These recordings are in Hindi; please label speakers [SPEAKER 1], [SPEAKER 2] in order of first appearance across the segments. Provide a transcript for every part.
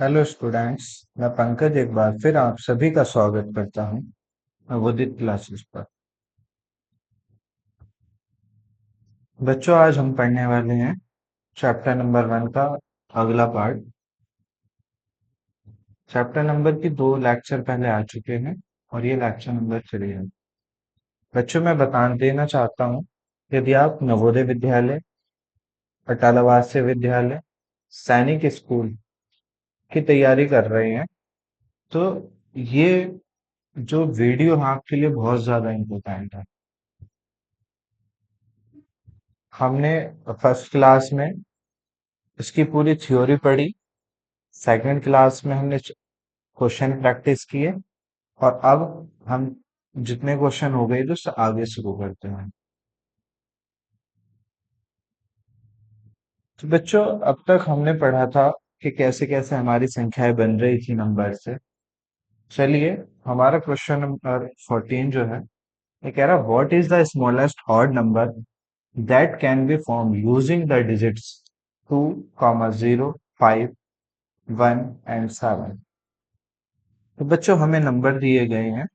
[SPEAKER 1] Hello students. मैं पंकज एक बार फिर आप सभी का स्वागत करता हूं नवोदित क्लासेस पर। बच्चों, आज हम पढ़ने वाले हैं चैप्टर नंबर 1 का अगला पार्ट। चैप्टर नंबर की 2 लेक्चर पहले आ चुके हैं और ये लेक्चर नंबर 3 है। बच्चों, मैं बता देना चाहता हूँ, यदि आप नवोदय विद्यालय, अटालावास्य विद्यालय, सैनिक स्कूल की तैयारी कर रहे हैं तो ये जो वीडियो है आपके लिए बहुत ज्यादा इम्पोर्टेंट है। हमने फर्स्ट क्लास में इसकी पूरी थ्योरी पढ़ी। सेकंड क्लास में हमने क्वेश्चन प्रैक्टिस किए और अब हम जितने क्वेश्चन हो गए तो आगे शुरू करते हैं। तो बच्चों, अब तक हमने पढ़ा था कि कैसे कैसे हमारी संख्याएं बन रही थी नंबर से। चलिए, हमारा क्वेश्चन नंबर 14 जो है, ये कह रहा what is the smallest odd number that can be form using the digits 2, 0, 5, 1 and 7। तो बच्चों, हमें नंबर दिए गए हैं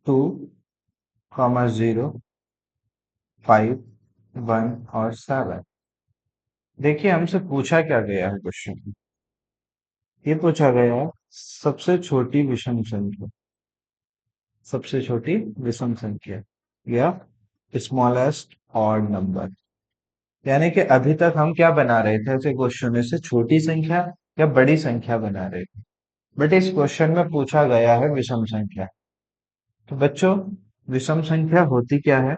[SPEAKER 1] 2, 0, 5, 1 और 7। देखिए, हमसे पूछा क्या गया है क्वेश्चन में। ये पूछा गया है सबसे छोटी विषम संख्या, सबसे छोटी विषम संख्या या स्मॉलेस्ट ऑड नंबर। यानी कि अभी तक हम क्या बना रहे थे ऐसे क्वेश्चन में से, छोटी संख्या या बड़ी संख्या बना रहे थे। बट इस क्वेश्चन में पूछा गया है विषम संख्या। तो बच्चों, विषम संख्या होती क्या है?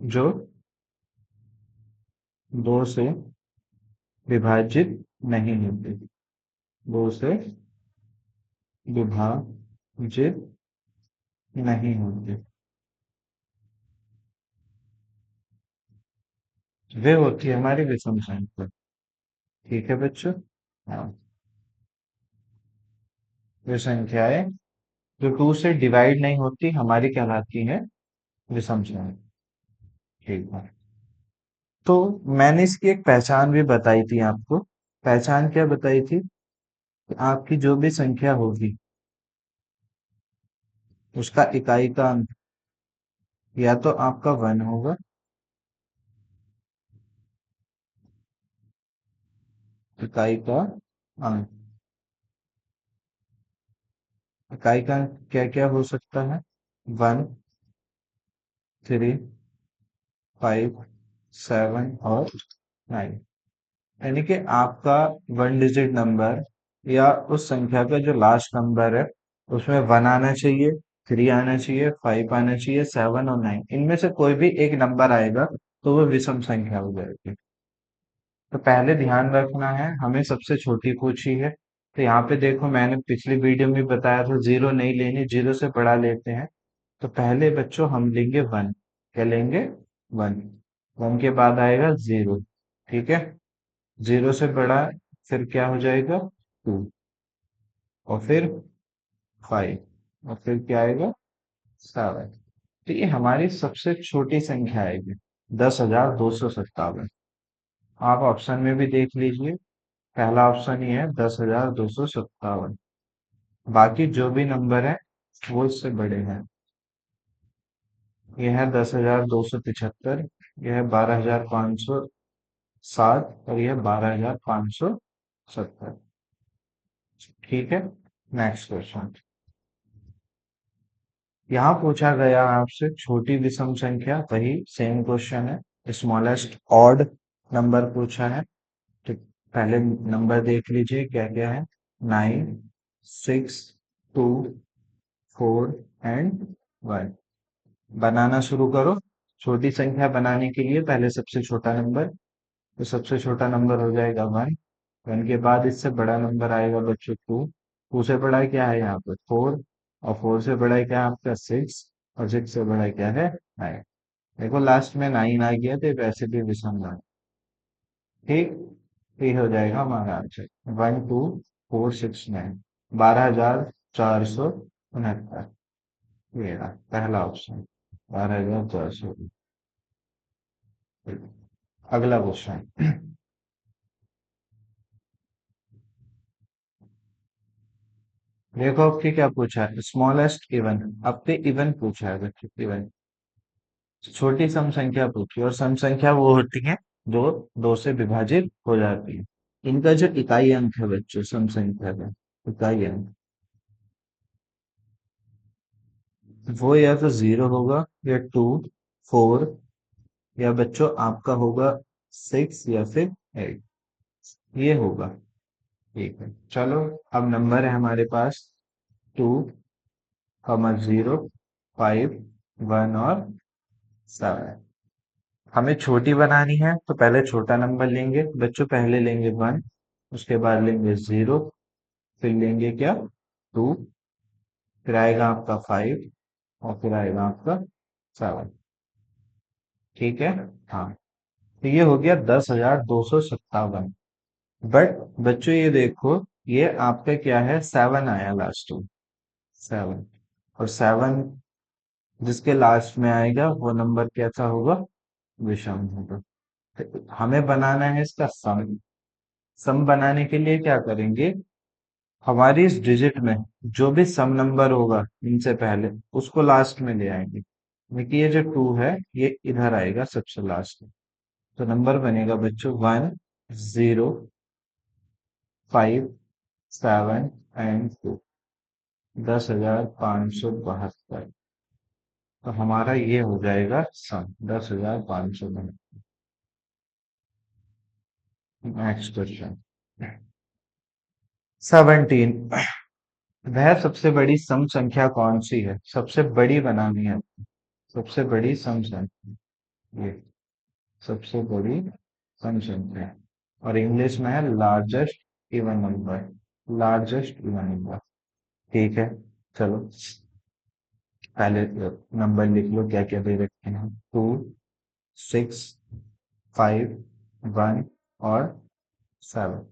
[SPEAKER 1] जो दो से विभाजित नहीं होती, दो से विभाजित नहीं होती, वे होती है हमारी विषम संख्या। ठीक है बच्चों। हाँ, वे संख्याएं जो टू से डिवाइड नहीं होती हमारी कहलाती है विषम संख्या। ठीक है। तो मैंने इसकी एक पहचान भी बताई थी आपको। पहचान क्या बताई थी? कि आपकी जो भी संख्या होगी उसका इकाई का अंक या तो आपका 1 होगा, इकाई का अंक। इकाई का अंक क्या क्या हो सकता है? 1, 3, 5, 7 और 9। यानी कि आपका 1 डिजिट नंबर या उस संख्या का जो लास्ट नंबर है उसमें 1 आना चाहिए, 3 आना चाहिए, 5 आना चाहिए, 7 और 9, इनमें से कोई भी एक नंबर आएगा तो वो विषम संख्या हो जाएगी। तो पहले ध्यान रखना है, हमें सबसे छोटी पूछी है। तो यहाँ पे देखो, मैंने पिछली वीडियो में बताया था जीरो नहीं लेनी, जीरो से बड़ा लेते हैं। तो पहले बच्चों हम लेंगे 1। क्या लेंगे? 1। 1 के बाद आएगा 0। ठीक है। 0 से बड़ा फिर क्या हो जाएगा? 2 और फिर 5 और फिर क्या आएगा? 7। तो ये हमारी सबसे छोटी संख्या आएगी, 10,257। आप ऑप्शन में भी देख लीजिए, पहला ऑप्शन ही है 10,257। बाकी जो भी नंबर है वो इससे बड़े हैं। यह है 10,275, यह है 12,507 और यह 12,570। ठीक है। Next question. यहाँ पूछा गया आपसे छोटी विषम संख्या, वही सेम क्वेश्चन है, स्मॉलेस्ट ऑड नंबर पूछा है। तो पहले नंबर देख लीजिए क्या क्या है। 9, 6, 2, 4 एंड 1। बनाना शुरू करो। छोटी संख्या बनाने के लिए पहले सबसे छोटा नंबर, तो सबसे छोटा नंबर हो जाएगा 1। 1 के बाद इससे बड़ा नंबर आएगा बच्चों 2। 2 से बड़ा क्या है यहाँ पे? 4। और 4 से बड़ा क्या है आपका? 6। और 6 से बड़ा क्या है? 9। देखो लास्ट में 9 आ गया तो ये वैसे भी विषम है। ठीक। तो ये हो जाएगा हमारा आंसर 1, 2, 4, 6, 9, 12,469। ये रहा पहला ऑप्शन, 12,400। अगला क्वेश्चन। देखो आपके क्या पूछा है, स्मॉलेस्ट इवन। अब पे इवन पूछा है बच्चों, इवन छोटी सम संख्या पूछी, और सम संख्या वो होती है जो दो से विभाजित हो जाती है। इनका जो इकाई अंक है बच्चों, सम संख्या का इकाई अंक, वो या तो 0 होगा, या 2, 4, या बच्चों आपका होगा 6, या फिर 8, ये होगा। ठीक है, चलो। अब नंबर है हमारे पास 2, 0, 5, 1 और 7। हमें छोटी बनानी है तो पहले छोटा नंबर लेंगे बच्चों, पहले लेंगे 1, उसके बाद लेंगे 0, फिर लेंगे क्या, 2, फिर आएगा आपका 5, और फिर आएगा आपका 7। ठीक है। हाँ, तो ये हो गया 10,257। बट बच्चों ये देखो, ये आपका क्या है, 7 आया लास्ट में, 7। और 7 जिसके लास्ट में आएगा वो नंबर कैसा होगा, विषम होगा। तो हमें बनाना है इसका सम। सम बनाने के लिए क्या करेंगे, हमारी इस डिजिट में जो भी सम नंबर होगा इनसे पहले, उसको लास्ट में ले आएंगे। देखिए ये जो 2 है, ये इधर आएगा सबसे लास्ट में। तो नंबर बनेगा बच्चों 1, 0, 5, 7 एंड 2, 10,572। तो हमारा ये हो जाएगा सम, 10,572। Next question 17। वह सबसे बड़ी सम संख्या कौन सी है, सबसे बड़ी बनानी है, सबसे बड़ी सम संख्या, ये सबसे बड़ी सम संख्या, और इंग्लिश में है largest even number, largest even number. ठीक है, चलो पहले नंबर लिख लो क्या क्या दे रखे हैं, 2, 6, 5, 1 और 7।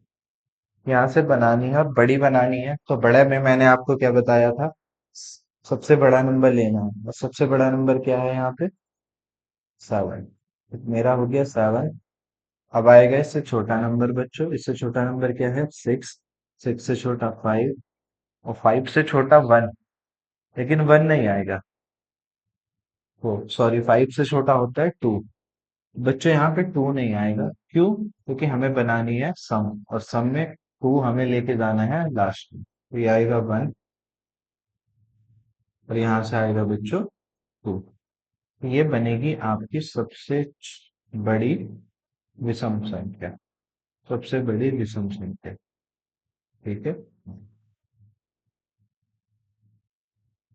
[SPEAKER 1] यहाँ से बनानी है, और बड़ी बनानी है, तो बड़े में मैंने आपको क्या बताया था, सबसे बड़ा नंबर लेना है, और सबसे बड़ा नंबर क्या है यहाँ पे, 7। मेरा हो गया 7। अब आएगा इससे छोटा नंबर बच्चों, इससे छोटा नंबर क्या है, 6। 6 से छोटा 5, और 5 से छोटा 1, लेकिन 1 नहीं आएगा, वो सॉरी 5 से छोटा होता है 2। बच्चों यहाँ पे 2 नहीं आएगा, क्यों, क्योंकि हमें बनानी है सम, और सम में 2 हमें लेके जाना है लास्ट में, तो ये आएगा 1, और यहाँ से आएगा बच्चों 2। ये बनेगी आपकी सबसे बड़ी विषम संख्या, सबसे बड़ी विषम संख्या। ठीक है,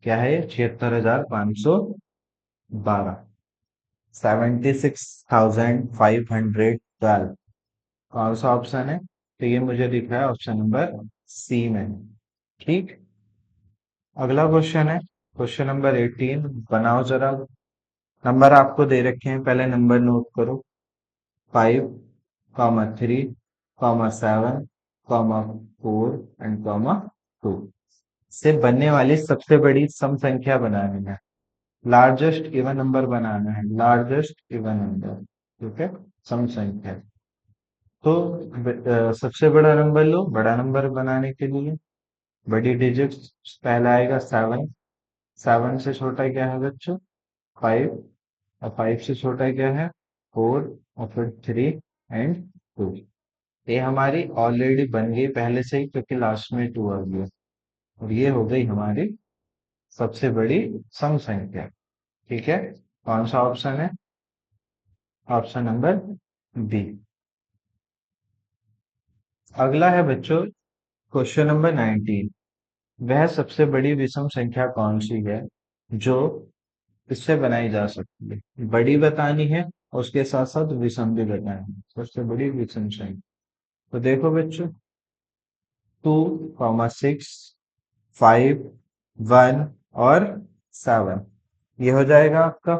[SPEAKER 1] क्या है, 76,512, 76,512। कौन सा ऑप्शन है, तो ये मुझे दिख रहा है ऑप्शन नंबर सी में। ठीक, अगला क्वेश्चन है क्वेश्चन नंबर 18। बनाओ जरा, नंबर आपको दे रखे हैं, पहले नंबर नोट करो, 5, 3, 7, 4 एंड 2 से बनने वाली सबसे बड़ी सम संख्या बनानी है, लार्जेस्ट इवन नंबर बनाना है, लार्जेस्ट इवन नंबर। ठीक है, सम संख्या। तो सबसे बड़ा नंबर लो, बड़ा नंबर बनाने के लिए बड़ी डिजिट, पहला आएगा 7। 7 से छोटा क्या है बच्चों, 5, और 5 से छोटा क्या है, 4, और फिर 3 एंड 2। ये हमारी ऑलरेडी बन गई पहले से ही, क्योंकि लास्ट में 2 आ गया, और ये हो गई हमारी सबसे बड़ी सम संख्या। ठीक है, कौन सा ऑप्शन है, ऑप्शन नंबर बी। अगला है बच्चों क्वेश्चन नंबर 19। वह सबसे बड़ी विषम संख्या कौन सी है जो इससे बनाई जा सकती है, बड़ी बतानी है, और उसके साथ साथ विषम भी बतानी है, सबसे बड़ी विषम संख्या। तो देखो बच्चों, 2, 6, 5, 1 और 7, ये हो जाएगा आपका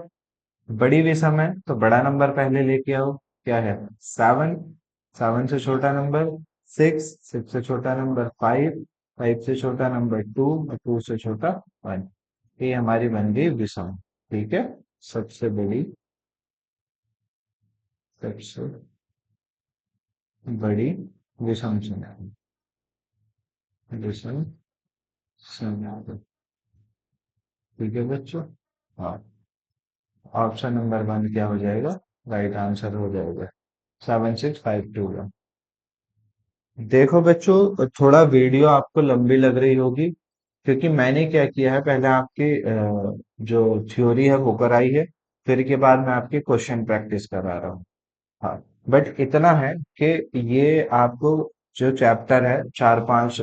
[SPEAKER 1] बड़ी विषम है, तो बड़ा नंबर पहले लेके आओ, क्या है, 7। 7 से छोटा नंबर 6। 6 से छोटा नंबर 5। 5 से छोटा नंबर 2, और 2 से छोटा 1। ये हमारी बन गई विषम। ठीक है, सबसे बड़ी, सबसे बड़ी विषम संख्या, विषम सेवन। ठीक है बच्चों। हाँ, ऑप्शन नंबर वन क्या हो जाएगा? राइट आंसर हो जाएगा 7652 का। देखो बच्चों, थोड़ा वीडियो आपको लंबी लग रही होगी, क्योंकि मैंने क्या किया है, पहले आपकी जो थ्योरी है वो कराई है, फिर के बाद मैं आपके क्वेश्चन प्रैक्टिस करा रहा हूँ। हाँ, बट इतना है कि ये आपको जो चैप्टर है, चार पांच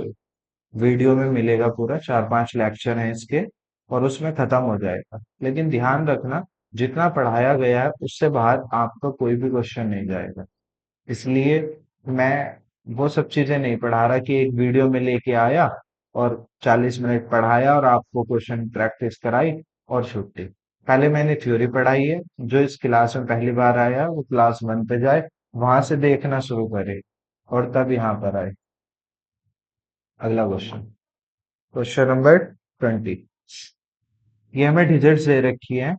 [SPEAKER 1] वीडियो में मिलेगा, पूरा चार पांच लेक्चर हैं इसके, और उसमें खत्म हो जाएगा। लेकिन ध्यान रखना, जितना पढ़ाया गया है उससे बाहर आपका कोई भी क्वेश्चन नहीं जाएगा। इसलिए मैं वो सब चीजें नहीं पढ़ा रहा कि एक वीडियो में लेके आया और 40 मिनट पढ़ाया और आपको क्वेश्चन प्रैक्टिस कराई और छुट्टी। पहले मैंने थ्योरी पढ़ाई है, जो इस क्लास में पहली बार आया वो क्लास वन पे जाए, वहां से देखना शुरू करे और तब यहाँ पर आए। अगला क्वेश्चन, क्वेश्चन नंबर 20। ये हमें डिजिट्स दे रखी है,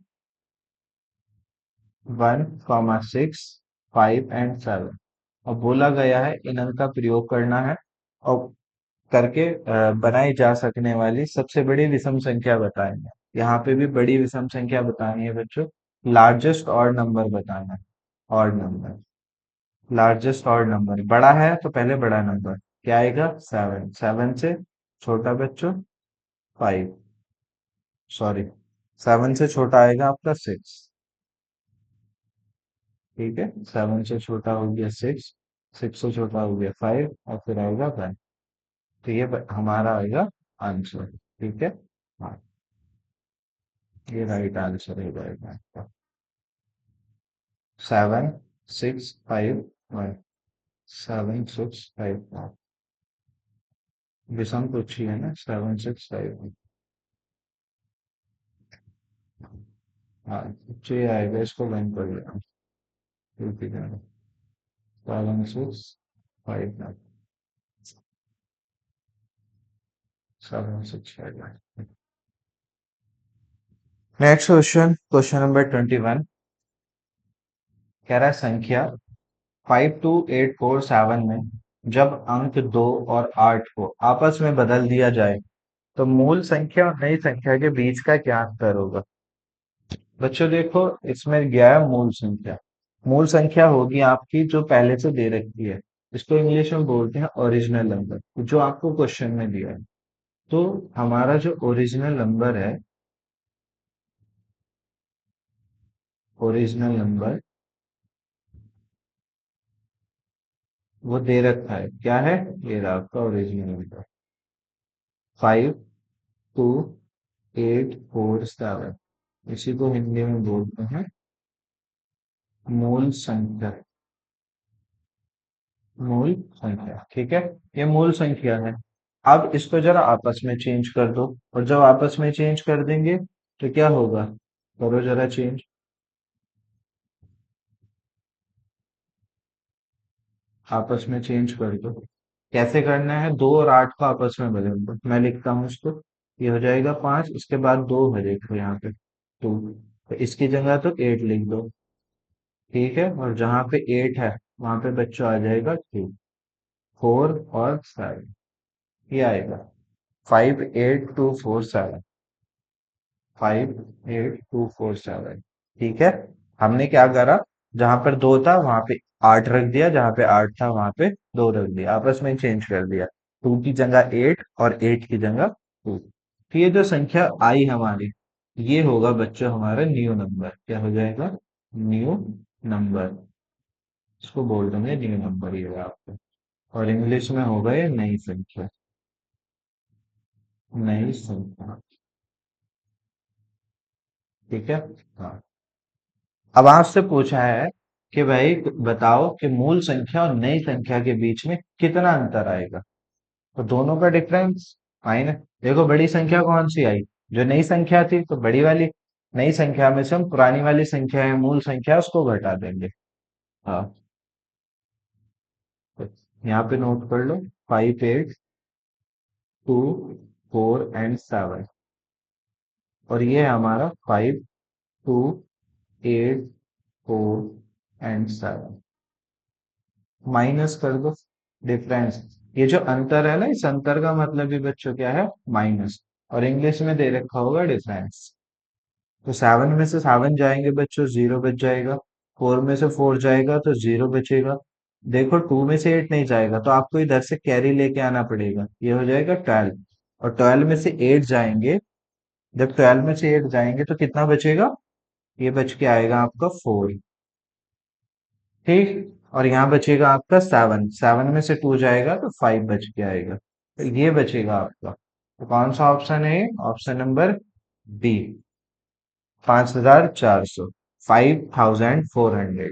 [SPEAKER 1] 1, 6, 5 एंड 7। और बोला गया है इन अंक का प्रयोग करना है और करके बनाई जा सकने वाली सबसे बड़ी विषम संख्या बताएंगे। यहाँ पे भी बड़ी विषम संख्या बतानी है बच्चों। लार्जेस्ट ऑड नंबर बताना है। Odd number, largest odd number बड़ा है तो पहले बड़ा नंबर क्या आएगा? सेवन। सेवन से छोटा बच्चों? फाइव। सॉरी, सेवन से छोटा आएगा आपका सिक्स। ठीक है, सेवन से छोटा हो गया सिक्स, सिक्स से छोटा हो गया फाइव, और फिर आएगा वन। तो ये हमारा आएगा आंसर। ठीक है। हाँ, ये राइट आंसर हो जाएगा आपका। 7, 6, 5, 1। 7, 6, 5, 1। विषम पूछी है ना, 7, 6, 5, 1। हाँ, ये आएगा, इसको बैंक कर लेना। ठीक है, 7, 6, 5, 1। 7, 6, 5, 1। Next question, question number 21। कह रहा है संख्या 5, 2, 8, 4, 7 में जब अंक 2 और 8 को आपस में बदल दिया जाए तो मूल संख्या और नई संख्या के बीच का क्या अंतर होगा? बच्चों देखो, इसमें गया है मूल संख्या। मूल संख्या होगी आपकी जो पहले से दे रखी है, इसको इंग्लिश में बोलते हैं ओरिजिनल नंबर, जो आपको क्वेश्चन में दिया है। तो हमारा जो ओरिजिनल नंबर है, ओरिजिनल नंबर वो दे रखा है, क्या है? ये रहा आपका ओरिजिनल नंबर, 5, 2, 8, 4, 7। इसी को हिंदी में बोलते हैं मूल संख्या। मूल संख्या, ठीक है। ये मूल संख्या है। अब इसको जरा आपस में चेंज कर दो, और जब आपस में चेंज कर देंगे तो क्या होगा? करो जरा चेंज। आपस में चेंज कर दो। कैसे करना है? 2 और 8 को आपस में बदल दो। मैं लिखता हूँ इसको। ये हो जाएगा 5, इसके बाद 2 है, देखो यहाँ पे 2, तो इसकी जगह तो 8 लिख दो। ठीक है, और जहाँ पे 8 है वहां पे बच्चों आ जाएगा 2, 4 और 7। ये आएगा 5, 8, 2, 4, 7। 5, 8, 2, 4, 7। ठीक है। हमने क्या करा, जहां पर 2 था वहां पे 8 रख दिया, जहां पे 8 था वहां पे 2 रख दिया, आपस में चेंज कर दिया। 2 की जगह 8 और 8 की जगह 2। तो ये जो संख्या आई हमारी, ये होगा बच्चों हमारा न्यू नंबर। क्या हो जाएगा? New number. इसको बोल देंगे न्यू नंबर, ये आपको। और इंग्लिश में होगा ये नई संख्या। नई संख्या। ठीक है। हाँ, अब आपसे पूछा है कि भाई बताओ कि मूल संख्या और नई संख्या के बीच में कितना अंतर आएगा। तो दोनों का डिफरेंस फाइन है। देखो, बड़ी संख्या कौन सी आई? जो नई संख्या थी, तो बड़ी वाली। नई संख्या में से हम पुरानी वाली संख्या है, मूल संख्या, उसको घटा देंगे। हाँ, तो यहाँ पे नोट कर लो, 5, 8, 2, 4 एंड 7। और ये है हमारा 5, 2, 8, 4 एंड 7। माइनस कर दो डिफरेंस। ये जो अंतर है ना, इस अंतर का मतलब भी बच्चों क्या है, माइनस। और इंग्लिश में दे रखा होगा डिफरेंस। तो 7 में से 7 जाएंगे बच्चों, 0 बच जाएगा। 4 में से 4 जाएगा तो 0 बचेगा। देखो 2 में से 8 नहीं जाएगा तो आपको इधर से कैरी लेके आना पड़ेगा, ये हो जाएगा 12। और 12 में से 8 जाएंगे, जब 12 में से 8 जाएंगे तो कितना बचेगा, ये बच के आएगा आपका 4। ठीक, और यहाँ बचेगा आपका 7। 7 में से 2 जाएगा तो 5 बच के आएगा, तो ये बचेगा आपका। तो कौन सा ऑप्शन है, ऑप्शन नंबर बी, 5400, 5400।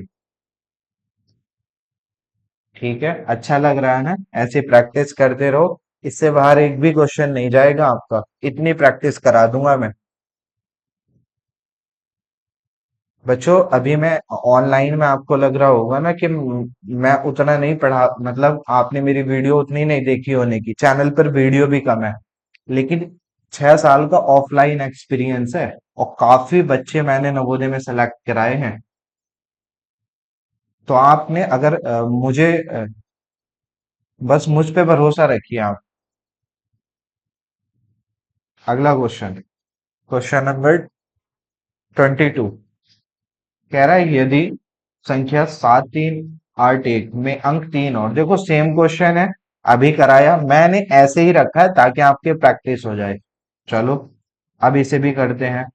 [SPEAKER 1] ठीक है, अच्छा लग रहा है ना, ऐसे प्रैक्टिस करते रहो। इससे बाहर एक भी क्वेश्चन नहीं जाएगा आपका, इतनी प्रैक्टिस करा दूंगा मैं। बच्चों अभी मैं ऑनलाइन में, आपको लग रहा होगा ना कि मैं उतना नहीं पढ़ा, मतलब आपने मेरी वीडियो उतनी नहीं देखी होने की, चैनल पर वीडियो भी कम है। लेकिन 6 साल का ऑफलाइन एक्सपीरियंस है, और काफी बच्चे मैंने नवोदय में सेलेक्ट कराए हैं। तो आपने अगर बस मुझ पे भरोसा रखिए आप। अगला क्वेश्चन, क्वेश्चन नंबर 22, कह रहा है यदि संख्या 7381 में अंक 3, और देखो सेम क्वेश्चन है, अभी कराया मैंने, ऐसे ही रखा है ताकि आपके प्रैक्टिस हो जाए। चलो अब इसे भी करते हैं।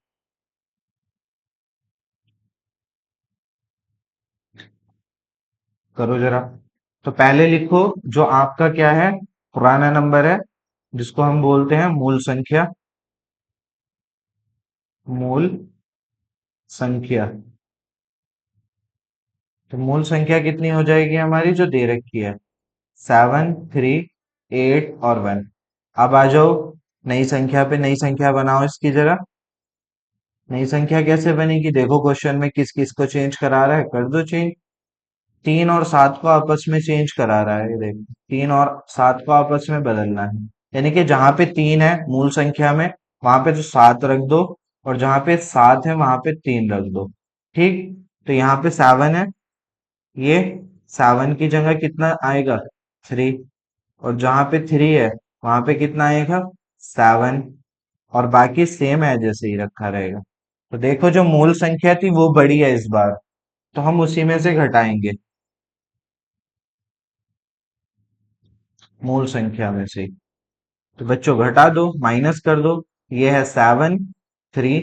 [SPEAKER 1] करो जरा। तो पहले लिखो जो आपका क्या है, पुराना नंबर है, जिसको हम बोलते हैं मूल संख्या। मूल संख्या। तो मूल संख्या कितनी हो जाएगी हमारी, जो दे रखी है, 7, 3, 8 और 1। अब आ जाओ नई संख्या पे, नई संख्या बनाओ इसकी जरा। नई संख्या कैसे बनेगी, देखो क्वेश्चन में किस किस को चेंज करा रहा है, कर दो चेंज। 3 और 7 को आपस में चेंज करा रहा है, ये देखो 3 और 7 को आपस में बदलना है। यानी कि जहां पे 3 है मूल संख्या में, वहां पे तो 7 रख दो, और जहां पे 7 है वहां पे 3 रख दो। ठीक, तो यहाँ पे 7 है, ये 7 की जगह कितना आएगा, 3। और जहां पे 3 है वहां पे कितना आएगा, 7। और बाकी सेम है, जैसे ही रखा रहेगा। तो देखो जो मूल संख्या थी वो बड़ी है इस बार, तो हम उसी में से घटाएंगे, मूल संख्या में से। तो बच्चों घटा दो, माइनस कर दो। ये है 7, 3,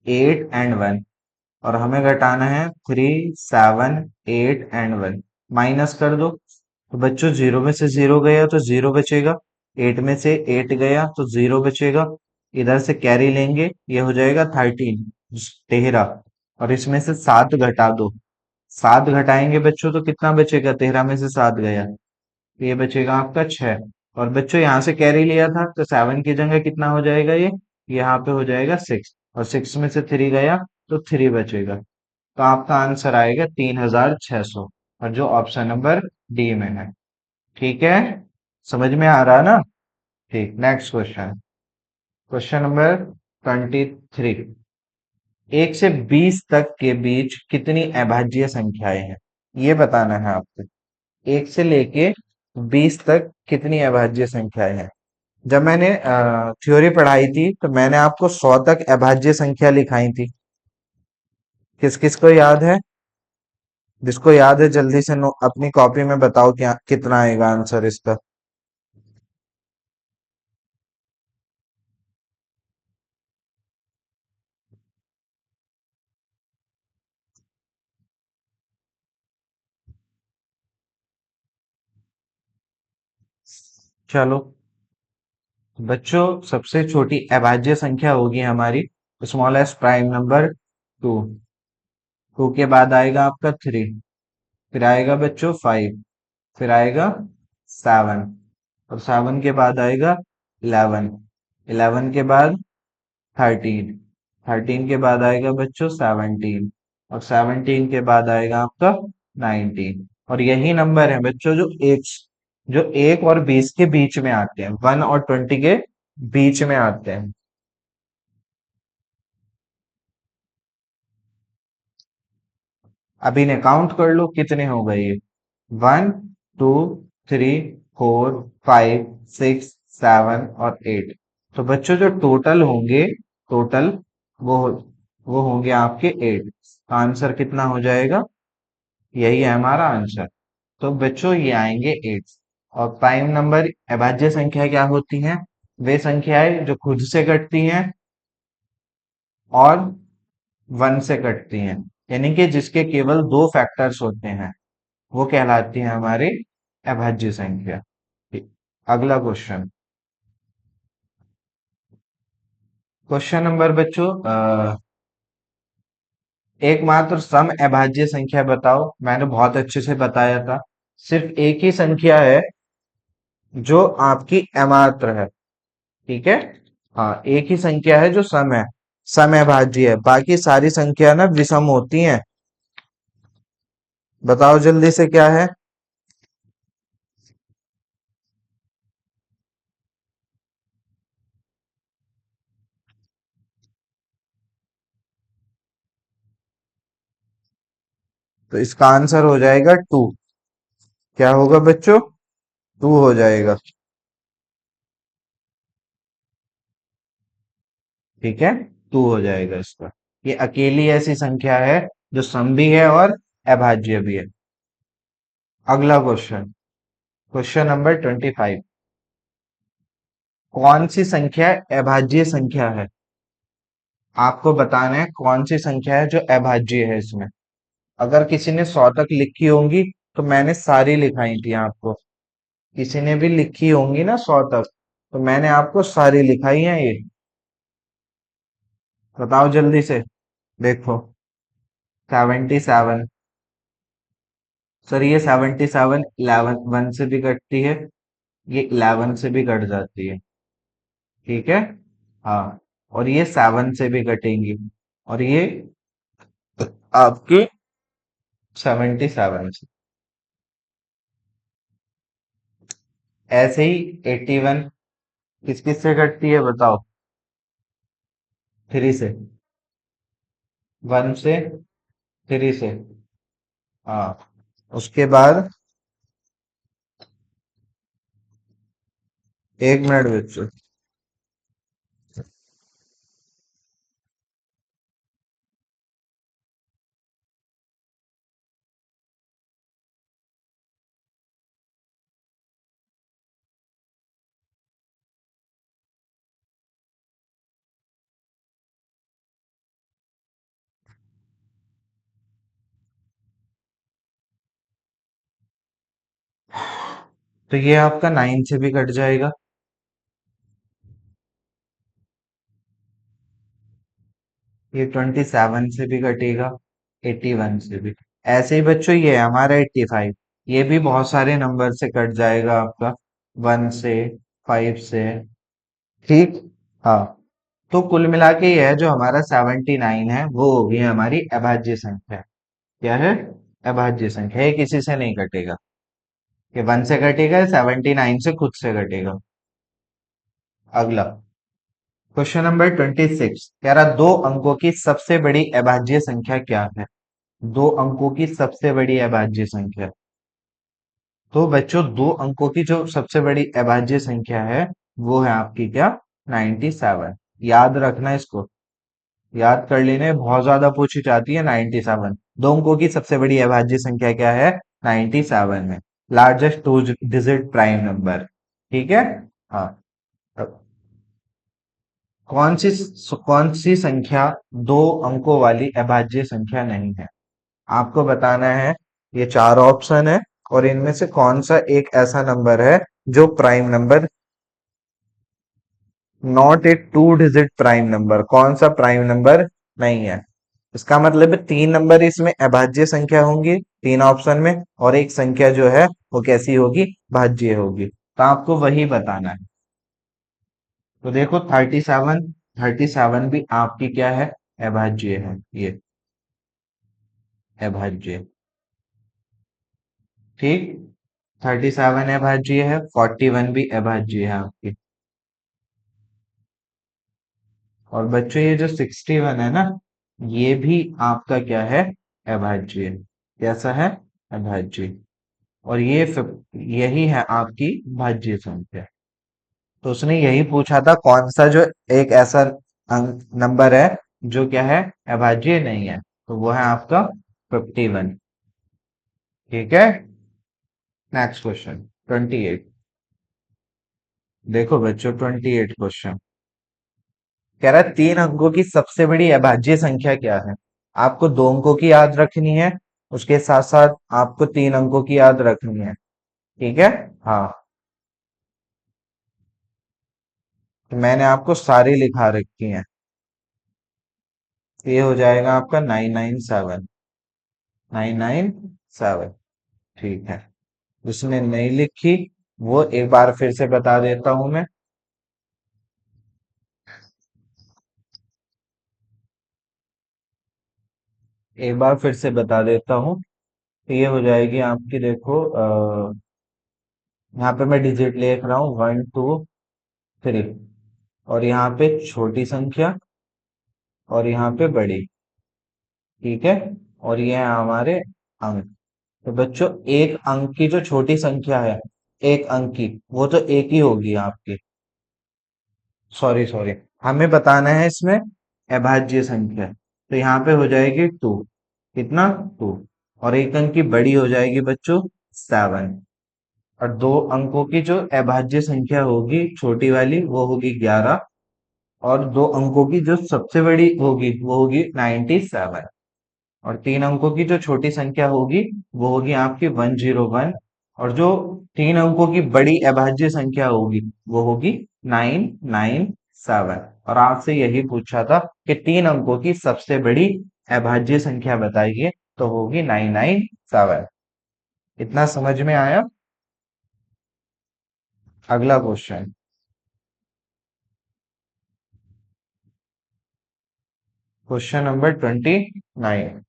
[SPEAKER 1] 8 एंड 1। और हमें घटाना है 3, 7, 8 एंड 1। माइनस कर दो। तो बच्चों 0 में से 0 गया तो 0 बचेगा। 8 में से 8 गया तो 0 बचेगा। इधर से कैरी लेंगे, ये हो जाएगा 13, 13। और इसमें से 7 घटा दो। 7 घटाएंगे बच्चों तो कितना बचेगा, 13 में से 7 गया तो ये बचेगा आपका 6। और बच्चों यहाँ से कैरी लिया था तो 7 की जगह कितना हो जाएगा, ये यहाँ पे हो जाएगा 6। और 6 में से 3 गया तो 3 बचेगा। तो आपका आंसर आएगा 3600, और जो ऑप्शन नंबर डी में है। ठीक है, समझ में आ रहा है ना। ठीक, नेक्स्ट क्वेश्चन, क्वेश्चन नंबर 23, 1 से 20 तक के बीच कितनी अभाज्य संख्याएं हैं, ये बताना है आपको। 1 से लेके 20 तक कितनी अभाज्य संख्याएं हैं। जब मैंने थ्योरी पढ़ाई थी तो मैंने आपको 100 तक अभाज्य संख्या लिखाई थी। किस किस को याद है, जिसको याद है जल्दी से अपनी कॉपी में बताओ क्या कितना आएगा आंसर इसका। चलो बच्चों, सबसे छोटी अभाज्य संख्या होगी हमारी स्मॉलेस्ट प्राइम नंबर 2। 2 के बाद आएगा आपका 3, फिर आएगा बच्चों 5, फिर आएगा 7, और 7 के बाद आएगा 11, 11 के बाद 13, 13 के बाद आएगा बच्चों 17, और 17 के बाद आएगा आपका 19। और यही नंबर है बच्चों जो 1 और 20 के बीच में आते हैं, 1 और 20 के बीच में आते हैं। अभी ने काउंट कर लो कितने हो गए ये, 1, 2, 3, 4, 5, 6, 7 और 8। तो बच्चों जो टोटल होंगे, टोटल वो वो होंगे आपके 8। आंसर कितना हो जाएगा? यही है हमारा आंसर। तो बच्चों ये आएंगे 8। और प्राइम नंबर अभाज्य संख्या क्या होती हैं? वे संख्याएं जो खुद से कटती हैं और 1 से कटती हैं, यानी कि जिसके केवल दो फैक्टर्स होते हैं, वो कहलाती है हमारी अभाज्य संख्या। ठीक। अगला क्वेश्चन। क्वेश्चन नंबर बच्चों, एकमात्र सम अभाज्य संख्या बताओ। मैंने बहुत अच्छे से बताया था। सिर्फ एक ही संख्या है जो आपकी अमात्र है। ठीक है। हाँ, एक ही संख्या है जो सम है, सम अभाज्य है। बाकी सारी संख्या ना विषम होती हैं। बताओ जल्दी से क्या है? तो इसका आंसर हो जाएगा 2। क्या होगा बच्चों? 2 हो जाएगा। ठीक है, 2 हो जाएगा इसका। ये अकेली ऐसी संख्या है जो सम भी है और अभाज्य भी है। अगला क्वेश्चन। Question number 25। कौन सी संख्या अभाज्य संख्या है? आपको बताना है कौन सी संख्या है जो अभाज्य है इसमें। अगर किसी ने 100 तक लिखी होंगी तो मैंने सारी लिखाई थी आपको। किसी ने भी लिखी होंगी ना 100 तक, तो मैंने आपको सारी लिखाई है ये। बताओ जल्दी से। देखो, 77। सर ये 77 11 1 से भी कटती है, ये 11 से भी कट जाती है। ठीक है। हाँ, और ये 7 से भी कटेंगी, और ये आपकी 77 से। ऐसे ही 81 किस किस से कटती है बताओ? 3 से। 1 से, 3 से। हाँ, उसके बाद 1 मिनट बच्चों। तो ये आपका 9 से भी कट जाएगा। ये 27 से भी कटेगा। 81 से भी। ऐसे ही बच्चों ये है हमारा 85। ये भी बहुत सारे नंबर से कट जाएगा आपका। 1 से, 5 से। ठीक। हाँ, तो कुल मिला के ये है जो हमारा 79 है, वो होगी हमारी अभाज्य संख्या। क्या है? अभाज्य संख्या। ये किसी से नहीं कटेगा। ये 1 से कटेगा, 79 से खुद से कटेगा। अगला क्वेश्चन नंबर 26 कह रहा, दो अंकों की सबसे बड़ी अभाज्य संख्या क्या है? दो अंकों की सबसे बड़ी अभाज्य संख्या। तो बच्चों, दो अंकों की जो सबसे बड़ी अभाज्य संख्या है, वो है आपकी क्या? 97। याद रखना इसको। याद कर लेने, बहुत ज्यादा पूछी जाती है 97। दो अंकों की सबसे बड़ी अभाज्य संख्या क्या है? 97 है। Largest two digit prime number. ठीक है। हाँ। अब कौन सी संख्या दो अंकों वाली अभाज्य संख्या नहीं है? आपको बताना है। ये चार ऑप्शन है, और इनमें से कौन सा एक ऐसा नंबर है जो prime number, not a two digit prime number, कौन सा प्राइम नंबर नहीं है? इसका मतलब है तीन नंबर इसमें अभाज्य संख्या होंगी, तीन ऑप्शन में, और एक संख्या जो है वो कैसी होगी? भाज्य होगी। तो आपको वही बताना है। तो देखो, 37, 37 भी आपकी क्या है? अभाज्य है ये। अभाज्य। ठीक। 37 अभाज्य है, 41 भी अभाज्य है आपकी। और बच्चों ये जो 61 है ना, ये भी आपका क्या है? अभाज्य। कैसा है? अभाज्य। और यही है आपकी भाज्य संख्या। तो उसने यही पूछा था कौन सा जो एक ऐसा अंक नंबर है जो क्या है, अभाज्य नहीं है, तो वो है आपका 51। ठीक है। Next question 28। देखो बच्चों 28 क्वेश्चन कह रहा है 3 अंकों की सबसे बड़ी अभाज्य संख्या क्या है। आपको 2 अंकों की याद रखनी है, उसके साथ साथ आपको 3 अंकों की याद रखनी है। ठीक है। हाँ, तो मैंने आपको सारी लिखा रखी है। ये हो जाएगा आपका 997। 997। ठीक है। जिसने नहीं लिखी वो एक बार फिर से बता देता हूं मैं। एक बार फिर से बता देता हूँ। तो ये हो जाएगी आपकी, देखो यहाँ पे मैं डिजिट लिख रहा हूँ 1 2 3, और यहाँ पे छोटी संख्या और यहाँ पे बड़ी। ठीक है। और ये है हमारे अंक। तो बच्चों एक अंक की जो छोटी संख्या है, एक अंक की, वो तो एक ही होगी आपकी। सॉरी सॉरी, हमें बताना है इसमें अभाज्य संख्या। तो यहाँ पे हो जाएगी 2। कितना? 2। और एक अंक की बड़ी हो जाएगी बच्चों 7। और 2 अंकों की जो अभाज्य संख्या होगी छोटी वाली वो होगी 11। और 2 अंकों की जो सबसे बड़ी होगी वो होगी 97। और 3 अंकों की जो छोटी संख्या होगी वो होगी आपकी 101। और जो 3 अंकों की बड़ी अभाज्य संख्या होगी वो होगी 997। और आपसे यही पूछा था कि 3 अंकों की सबसे बड़ी अभाज्य संख्या बताइए, तो होगी 997। इतना समझ में आया? अगला क्वेश्चन, क्वेश्चन नंबर 29।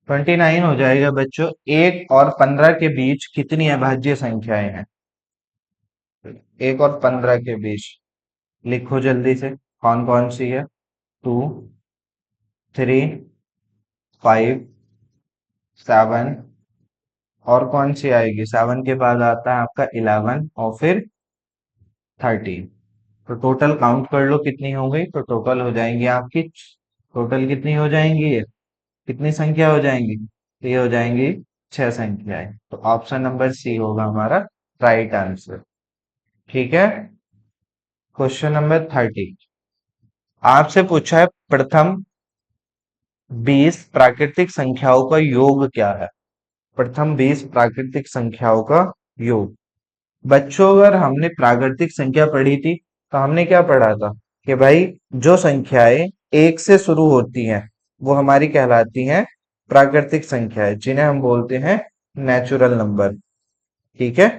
[SPEAKER 1] 29 हो जाएगा बच्चों, 1 और 15 के बीच कितनी अभाज्य संख्याएं हैं। 1 और 15 के बीच लिखो जल्दी से, कौन कौन सी है। 2 3 5 7। और कौन सी आएगी? 7 के बाद आता है आपका 11 और फिर 13। तो टोटल काउंट कर लो कितनी हो गई, तो टोटल हो जाएंगी आपकी, टोटल कितनी हो जाएंगी ये, कितनी संख्या हो जाएंगी, तो ये हो जाएंगी 6 संख्याएं। तो ऑप्शन नंबर सी होगा हमारा राइट आंसर। ठीक है। क्वेश्चन नंबर 30 आपसे पूछा है प्रथम 20 प्राकृतिक संख्याओं का योग क्या है। प्रथम 20 प्राकृतिक संख्याओं का योग। बच्चों अगर हमने प्राकृतिक संख्या पढ़ी थी तो हमने क्या पढ़ा था कि भाई जो संख्याएं 1 से शुरू होती हैं वो हमारी कहलाती हैं प्राकृतिक संख्याएं, जिन्हें हम बोलते हैं नेचुरल नंबर। ठीक है।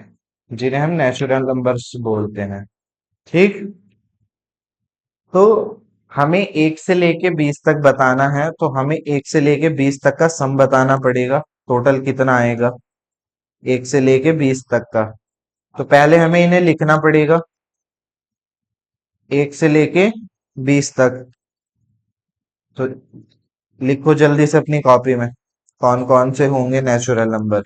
[SPEAKER 1] जिन्हें हम नेचुरल नंबर्स बोलते हैं। ठीक। तो हमें 1 से लेके 20 तक बताना है, तो हमें 1 से लेके 20 तक का सम बताना पड़ेगा, टोटल कितना आएगा 1 से लेके 20 तक का। तो पहले हमें इन्हें लिखना पड़ेगा 1 से लेके 20 तक। तो लिखो जल्दी से अपनी कॉपी में कौन कौन से होंगे नेचुरल नंबर।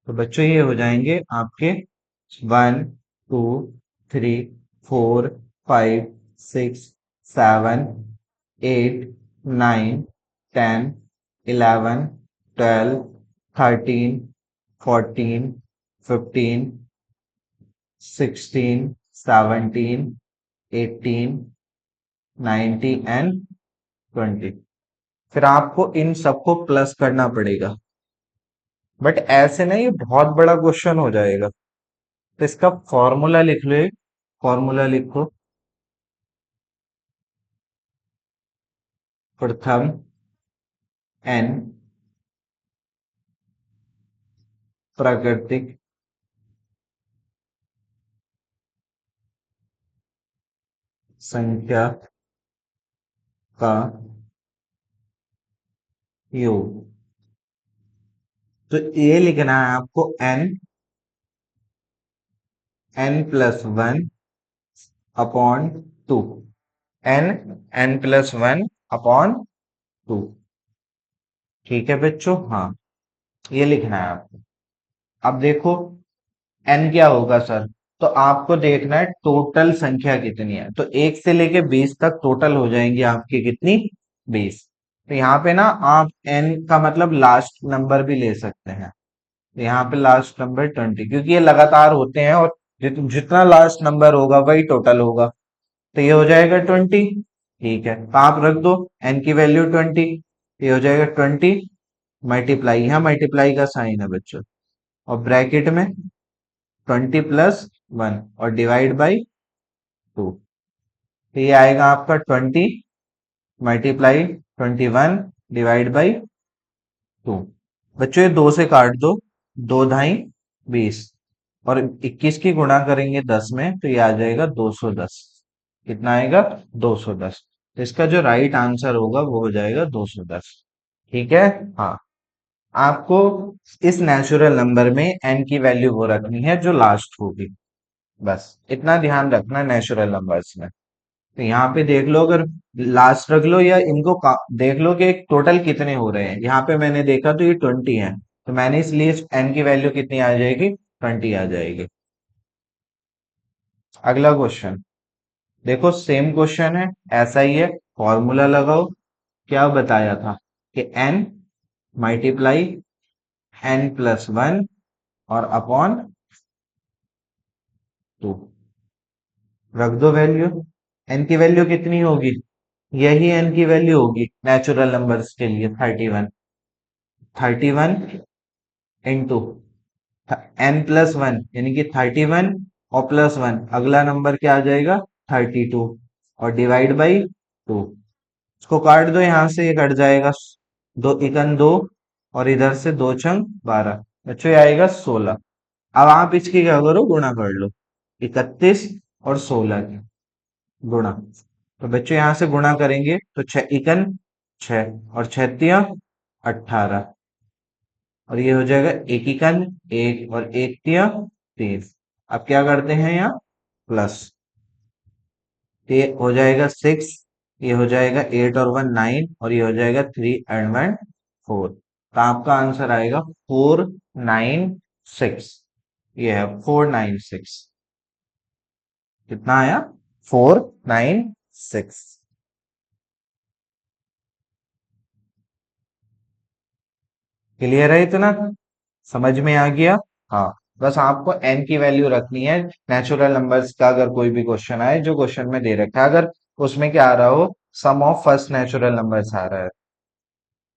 [SPEAKER 1] तो बच्चों ये हो जाएंगे आपके 1 2 3 4 5 6 7 8 9 10 11 12 13 14 15 16 17 18 19 एंड 20। फिर आपको इन सबको प्लस करना पड़ेगा, बट ऐसे नहीं ये बहुत बड़ा क्वेश्चन हो जाएगा। तो इसका फॉर्मूला लिख लो, एक फॉर्मूला लिखो। प्रथम एन प्राकृतिक संख्या का योग। तो ये लिखना है आपको n+1 अपॉन 2। N n+1/2। ठीक है बच्चों, हाँ, ये लिखना है आपको। अब देखो एन क्या होगा सर, तो आपको देखना है टोटल संख्या कितनी है। तो 1 से लेके 20 तक टोटल हो जाएंगी आपकी कितनी, 20। तो यहाँ पे ना आप एन का मतलब लास्ट नंबर भी ले सकते हैं। तो यहाँ पे लास्ट नंबर 20, क्योंकि ये लगातार होते हैं और जितना लास्ट नंबर होगा वही टोटल होगा। तो ये हो जाएगा 20। ठीक है, तो आप रख दो एन की वैल्यू 20। ये हो जाएगा 20 मल्टीप्लाई, यहाँ मल्टीप्लाई का साइन है बच्चों, और ब्रैकेट में 20+1 और डिवाइड बाई 2। तो ये आएगा आपका 20 × 21 डिवाइड बाई 2। बच्चों ये 2 से काट दो, 2×2 = 20, और 21 की गुणा करेंगे 10 में तो ये आ जाएगा 210। कितना आएगा, 210। तो इसका जो राइट आंसर होगा वो हो जाएगा 210। ठीक है, हाँ। आपको इस नेचुरल नंबर में एन की वैल्यू वो रखनी है जो लास्ट होगी, बस इतना ध्यान रखना नेचुरल नंबर्स में। तो यहाँ पे देख लो, अगर लास्ट रख लो या इनको देख लो कि टोटल कितने हो रहे हैं। यहाँ पे मैंने देखा तो ये 20 है, तो मैंने इसलिए एन की वैल्यू कितनी आ जाएगी, 20 आ जाएगी। अगला क्वेश्चन देखो, सेम क्वेश्चन है, ऐसा ही है, फॉर्मूला लगाओ। क्या बताया था कि n मल्टीप्लाई n+1 और अपॉन 2। रख दो वैल्यू। एन की वैल्यू कितनी होगी, यही एन की वैल्यू होगी नेचुरल नंबर्स के लिए, 31। 31 इंटू n+1 यानी कि 31, और +1 अगला नंबर क्या आ जाएगा, 32, और डिवाइड बाई 2। इसको काट दो, यहां से ये कट जाएगा, 2 × 2, और इधर से 2×12, बच्चों ये आएगा 16। अब आप इसकी क्या करो, गुणा कर लो, 31 और 16 की गुणा। तो बच्चों यहां से गुणा करेंगे तो 6 × 6 और 6×3 = 18, और ये हो जाएगा 1 × 1 और 1×3 = 3। अब क्या करते हैं यहाँ, प्लस, ये हो जाएगा 6, ये हो जाएगा 8 और 1 9, और ये हो जाएगा 3 and 1 4। तो आपका आंसर आएगा 496। ये है 496। कितना आया, 496। क्लियर है इतना, समझ में आ गया। हाँ, बस आपको एन की वैल्यू रखनी है नेचुरल नंबर्स का। अगर कोई भी क्वेश्चन आए जो क्वेश्चन में दे रखा है, अगर उसमें क्या आ रहा हो, सम ऑफ फर्स्ट नेचुरल नंबर्स आ रहा है।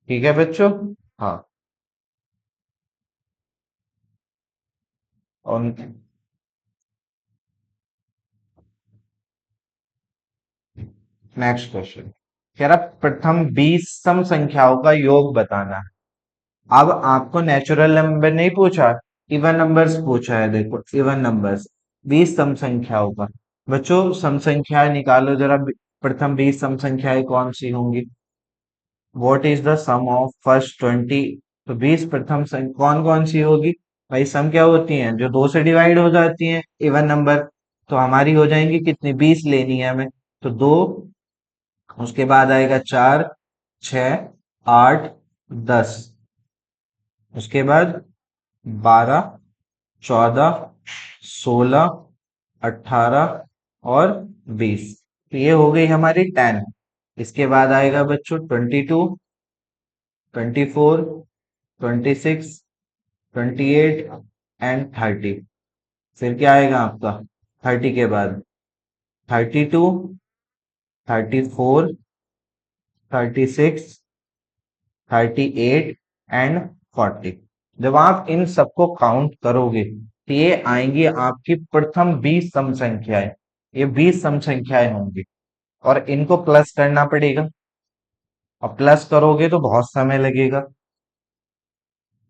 [SPEAKER 1] ठीक है बच्चों, हाँ। और नेक्स्ट क्वेश्चन कह रहा, प्रथम 20 सम संख्याओं का योग बताना है। अब आपको नेचुरल नंबर नहीं पूछा, इवन नंबर्स पूछा है। देखो इवन नंबर्स, 20 सम संख्याओं का। बच्चों सम संख्याएं निकालो जरा, प्रथम 20 सम संख्याएं कौन सी होंगी। What is the sum of first 20। तो 20 प्रथम संख्या कौन कौन सी होगी, भाई सम क्या होती हैं, जो 2 से डिवाइड हो जाती हैं, इवन नंबर। तो हमारी हो जाएंगी कितनी, 20 लेनी है हमें। तो 2, उसके बाद आएगा 4, 6, 8, 10, उसके बाद 12, 14, 16, 18 और 20। तो ये हो गई हमारी 10। इसके बाद आएगा बच्चों 22, 24, 26, 28 एंड 30। फिर क्या आएगा आपका, 30 के बाद 32, 34, 36, 38 एंड 40। जब आप इन सबको काउंट करोगे तो ये आएंगी आपकी प्रथम 20 सम संख्याएं। ये 20 सम संख्याएं होंगी, और इनको प्लस करना पड़ेगा, और प्लस करोगे तो बहुत समय लगेगा।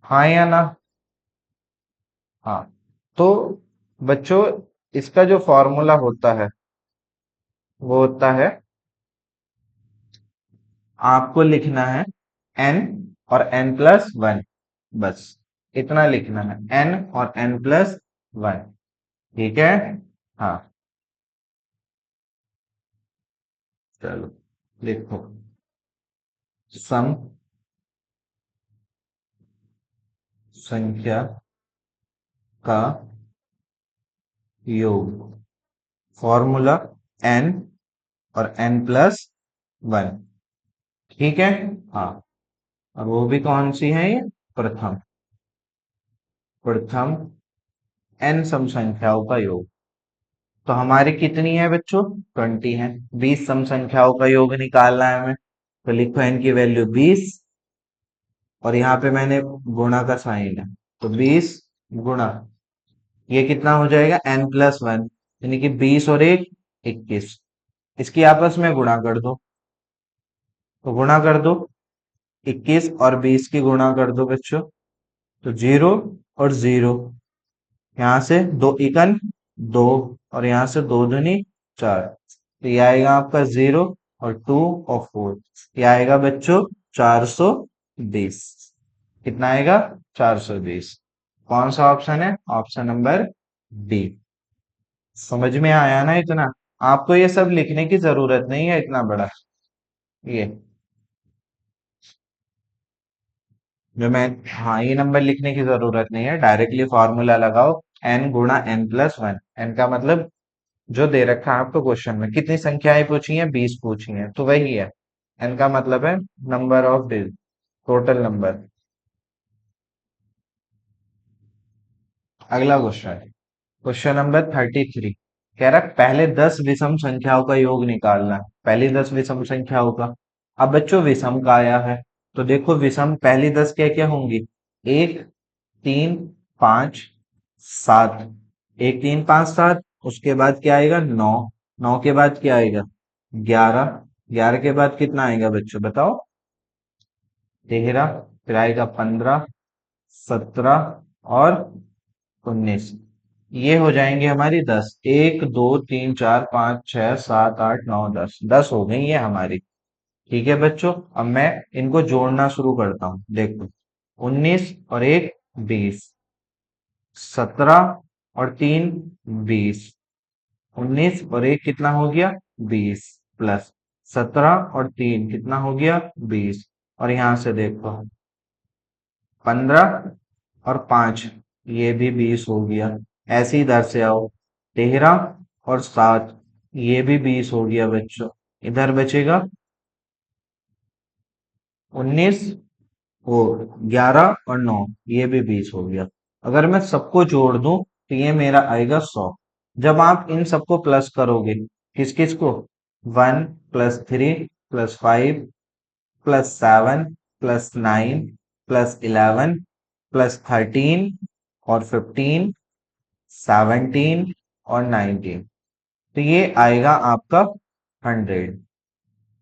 [SPEAKER 1] हाँ या ना, हाँ। तो बच्चों इसका जो फॉर्मूला होता है वो होता है, आपको लिखना है n और n+1, बस। इतना लिखना है, n और n+1। ठीक है। हाँ, चलो लिखो। सम संख्या का योग, फॉर्मूला n और n+1। ठीक है। हाँ, और वो भी कौन सी है ये? प्रथम। प्रथम n सम संख्याओं का योग। तो हमारी कितनी है बच्चों? 20 है। 20 सम संख्याओं का योग निकालना है हमें। तो लिखो n की वैल्यू 20, और यहाँ पे मैंने गुणा का साइन है, तो 20 गुणा, ये कितना हो जाएगा? n+1, यानी कि 20 और 1 21। इसकी आपस में गुणा कर दो, तो गुणा कर दो, 21 और 20 की गुणा कर दो बच्चों, तो 0 और 0, यहाँ से 2 इकन 2, और यहाँ से 2 दूनी 4। तो ये आएगा आपका 0 और 2 और 4, ये आएगा बच्चों 420। कितना आएगा? 420। कौन सा ऑप्शन है? Option number D. समझ में आया ना इतना? आपको ये सब लिखने की जरूरत नहीं है इतना बड़ा। ये जो मैं, हाँ, ये नंबर लिखने की जरूरत नहीं है, डायरेक्टली फॉर्मूला लगाओ। n गुणा n+1। n का मतलब जो दे रखा है आपको क्वेश्चन में, कितनी संख्याएं पूछी हैं? 20 पूछी हैं, तो वही है। n का मतलब है number of digit, total number. अगला क्वेश्चन, क्वेश्चन नंबर 33। कह रहा है पहले 10 विषम संख्याओं का योग निकालना है। पहली 10 विषम संख्याओं का। अब बच्चों विषम का आया है, तो देखो विषम पहली 10 क्या क्या होंगी? 1 3 5 7। 1 3 5 7, उसके बाद क्या आएगा? 9। 9 के बाद क्या आएगा? 11। 11 के बाद कितना आएगा बच्चों बताओ? 13। फिर आएगा 15, 17 और 19। ये हो जाएंगे हमारी 10। 1 2 3 4 5 6 7 8 9 10, 10 हो गई ये हमारी। ठीक है बच्चों, अब मैं इनको जोड़ना शुरू करता हूँ। देखो, 19 और 1 20, 17 और 3 20, 19 और 1 कितना हो गया? 20, प्लस 17 और 3 कितना हो गया? 20, और यहां से देखो 15 और 5, ये भी 20 हो गया। ऐसे इधर से आओ, 13 और 7, ये भी 20 हो गया बच्चों। इधर बचेगा 19, वो 11 और 9, ये भी 20 हो गया। अगर मैं सबको जोड़ दूं तो ये मेरा आएगा 100। जब आप इन सबको प्लस करोगे, किस किस को? 1 + 3 +5 +7 +9 +11 +13 और 15, 17 और 19, तो ये आएगा आपका 100।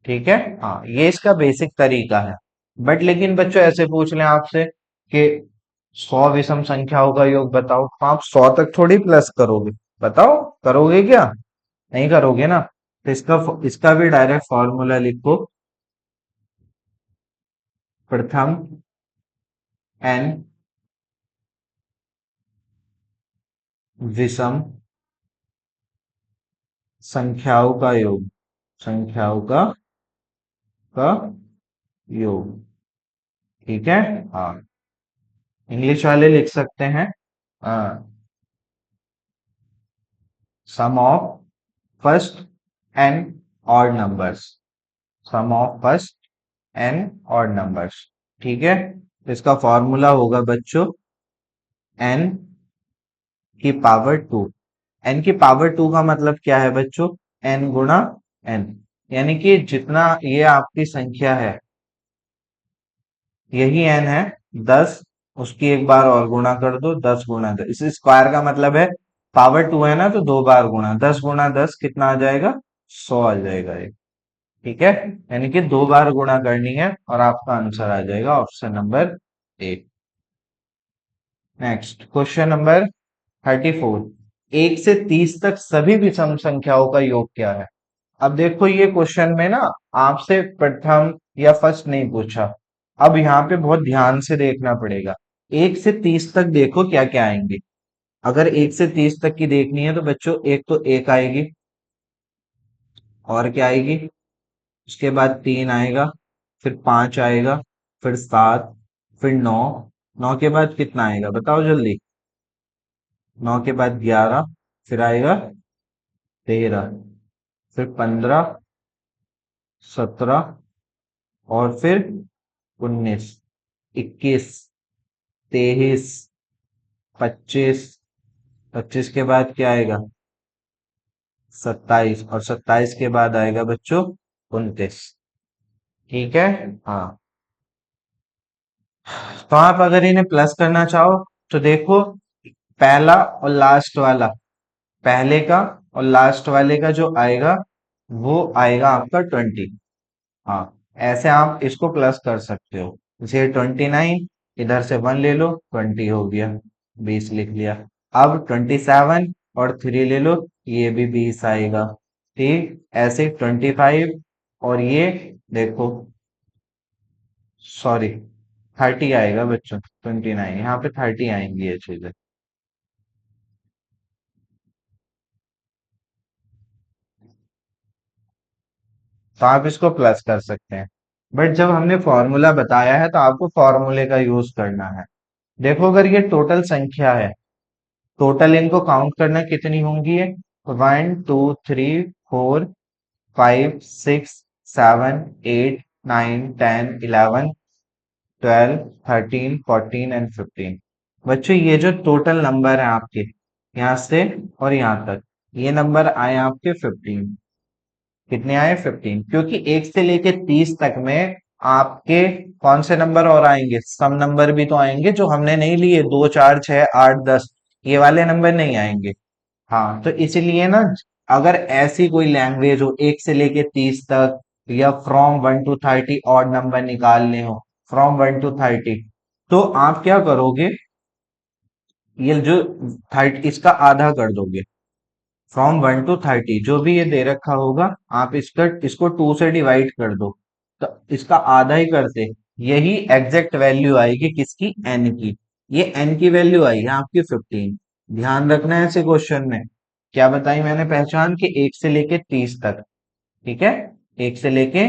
[SPEAKER 1] ठीक है। हाँ, ये इसका बेसिक तरीका है। बट लेकिन बच्चों ऐसे पूछ लें आपसे कि 100 विषम संख्याओं का योग बताओ, तो आप 100 तक थोड़ी प्लस करोगे। बताओ, करोगे क्या? नहीं करोगे ना। तो इसका इसका भी डायरेक्ट फॉर्मूला लिखो। प्रथम n विषम संख्याओं का योग, संख्याओं का योग। ठीक है। हाँ, इंग्लिश वाले लिख सकते हैं, sum of first n odd numbers. Sum of first n odd numbers. ठीक है। तो इसका फॉर्मूला होगा बच्चों एन की पावर 2। एन की पावर 2 का मतलब क्या है बच्चों? एन गुणा एन, यानी कि जितना ये आपकी संख्या है, यही एन है 10, उसकी एक बार और गुणा कर दो, 10 गुणा 10। इस स्क्वायर का मतलब है पावर 2 है ना, तो 2 बार गुणा, 10 गुणा 10 कितना आ जाएगा? 100 आ जाएगा ये। ठीक है, यानी कि 2 बार गुणा करनी है और आपका आंसर आ जाएगा option number A. Next question number 34। 1 से 30 तक सभी विषम संख्याओं का योग क्या है? अब देखो ये क्वेश्चन में ना आपसे प्रथम या फर्स्ट नहीं पूछा। अब यहाँ पे बहुत ध्यान से देखना पड़ेगा। 1 से 30 तक देखो क्या क्या आएंगे। अगर 1 से 30 तक की देखनी है तो बच्चों एक तो एक आएगी, और क्या आएगी, उसके बाद 3 आएगा, फिर 5 आएगा, फिर 7, फिर 9। 9 के बाद कितना आएगा बताओ जल्दी। 9 के बाद 11, फिर आएगा 13, फिर 15, 17, और फिर 19, 21, 23, 25। 25 के बाद क्या आएगा, 27, और 27 के बाद आएगा बच्चों 29। ठीक है। हाँ, तो आप अगर इन्हें प्लस करना चाहो तो देखो, पहला और लास्ट वाला, पहले का और लास्ट वाले का जो आएगा वो आएगा आपका 20। हाँ, ऐसे आप इसको प्लस कर सकते हो। जैसे 29, इधर से 1 ले लो, 20 हो गया, 20 लिख लिया। अब 27 और 3 ले लो, ये भी 20 आएगा। ठीक, ऐसे 25, और ये देखो, सॉरी, 30 आएगा बच्चों, 29, यहाँ पे 30 आएंगी ये चीजें। तो आप इसको प्लस कर सकते हैं। बट जब हमने फॉर्मूला बताया है तो आपको फॉर्मूले का यूज करना है। देखो, अगर ये टोटल संख्या है, टोटल इनको काउंट करना कितनी होंगी ये, 1 2 3 4 5 6 7 8 9 10 11 12 13 14 एंड 15। बच्चों ये जो टोटल नंबर है आपके, यहाँ से और यहाँ तक, ये नंबर आए आपके 15। कितने आए, 15, क्योंकि 1 से लेके 30 तक में आपके कौन से नंबर और आएंगे, सम नंबर भी तो आएंगे जो हमने नहीं लिए, 2 4 6 8 10, ये वाले नंबर नहीं आएंगे। हाँ, तो इसीलिए ना, अगर ऐसी कोई लैंग्वेज हो 1 से लेके 30 तक, या फ्रॉम 1 to 30 ऑड नंबर निकालने हो, फ्रॉम 1 to 30, तो आप क्या करोगे, ये जो 30 इसका आधा कर दोगे। फ्रॉम 1 to 30 जो भी ये दे रखा होगा, आप इसका इसको 2 से डिवाइड कर दो, तो इसका आधा ही करते, यही एग्जैक्ट वैल्यू आएगी किसकी, एन की। ये एन की वैल्यू आई है आपकी 15। ध्यान रखना है ऐसे क्वेश्चन में, क्या बताई मैंने पहचान, कि 1 से लेके 30 तक। ठीक है, 1 से लेके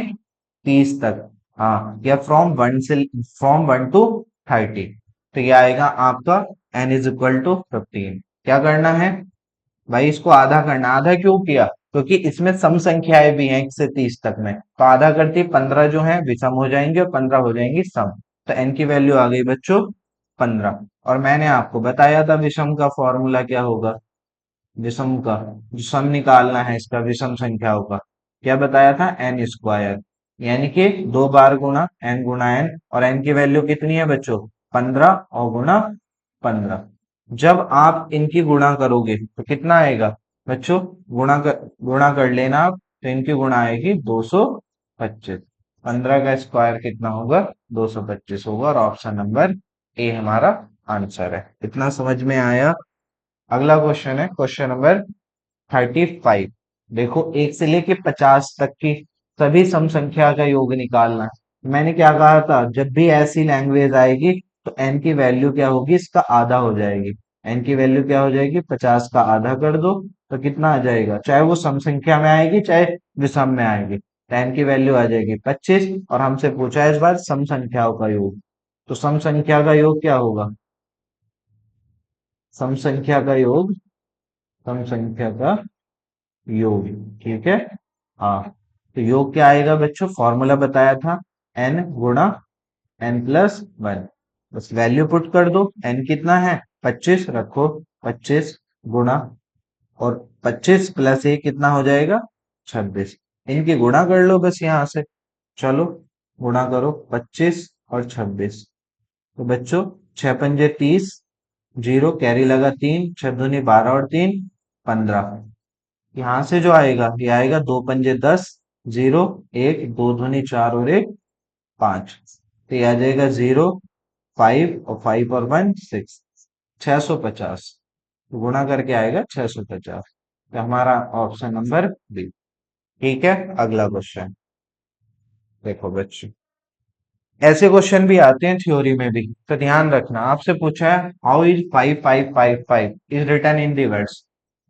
[SPEAKER 1] 30 तक। हाँ, या फ्रॉम 1 to 30, तो ये आएगा आपका n = 15। क्या करना है भाई, इसको आधा करना। आधा क्यों किया, क्योंकि इसमें सम संख्याएं भी हैं 1 से 30 तक में, तो आधा करते ही 15 जो है विषम हो जाएंगे और 15 हो जाएंगी सम। तो एन की वैल्यू आ गई बच्चों 15। और मैंने आपको बताया था विषम का फॉर्मूला क्या होगा, विषम का, जो सम निकालना है इसका विषम संख्याओं का, क्या बताया था, एन स्क्वायर, यानी कि 2 बार गुणा एन, और एन की वैल्यू कितनी है बच्चों, 15, और गुणा 15। जब आप इनकी गुणा करोगे तो कितना आएगा बच्चों, गुणा कर लेना आप, तो इनकी गुणा आएगी 225। 15 का स्क्वायर कितना होगा, 225 होगा, और ऑप्शन नंबर ए हमारा आंसर है। इतना समझ में आया। अगला क्वेश्चन है क्वेश्चन नंबर 35। देखो, 1 से लेके 50 तक की सभी सम संख्या का योग निकालना है। मैंने क्या कहा था, जब भी ऐसी लैंग्वेज आएगी तो एन की वैल्यू क्या होगी, इसका आधा हो जाएगी। एन की वैल्यू क्या हो जाएगी, 50 का आधा कर दो, तो कितना आ जाएगा, चाहे वो सम संख्या में आएगी चाहे विषम में आएगी, तो एन की वैल्यू आ जाएगी 25। और हमसे पूछा है इस बार सम संख्याओं का योग, तो सम संख्या का योग क्या होगा, सम संख्या का योग, सम संख्या का योग। ठीक है। हाँ, तो योग क्या आएगा बच्चों, फॉर्मूला बताया था, एन गुणा n+1। बस वैल्यू पुट कर दो, एन कितना है, 25 रखो, 25 गुणा, और 25 प्लस 1 कितना हो जाएगा, 26। इनकी गुणा कर लो बस यहाँ से, चलो गुणा करो 25 और 26। तो बच्चों, 6 पंजे 30, जीरो कैरी लगा 3, 6 दूनी 12 और 3 15। यहाँ से जो आएगा ये आएगा 2 पंजे 10, जीरो, एक, 2 दूनी 4 और 1 5, तो ये आ जाएगा 0 5, और 5 और 1 6, 650। तो गुणा करके आएगा 650। तो हमारा ऑप्शन नंबर बी। ठीक है, अगला क्वेश्चन देखो बच्चों। ऐसे क्वेश्चन भी आते हैं थ्योरी में भी, तो ध्यान रखना। आपसे पूछा है how is 5555 is written in reverse.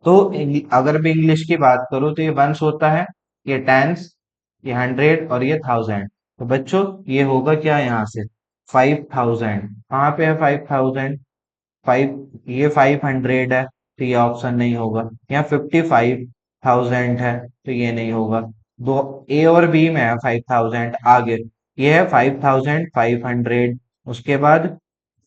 [SPEAKER 1] तो अगर भी इंग्लिश की बात करूँ तो ये वंस होता है, ये टेंस, ये हंड्रेड और ये थाउजेंड। तो बच्चों ये होगा क्या यहाँ से, 5000। कहाँ पे है 5000? फाइव, ये 500 है तो ये ऑप्शन नहीं होगा। यहाँ 55,000 है तो ये नहीं होगा। दो ए और बी में है 5000 आगे, ये है 5500, उसके बाद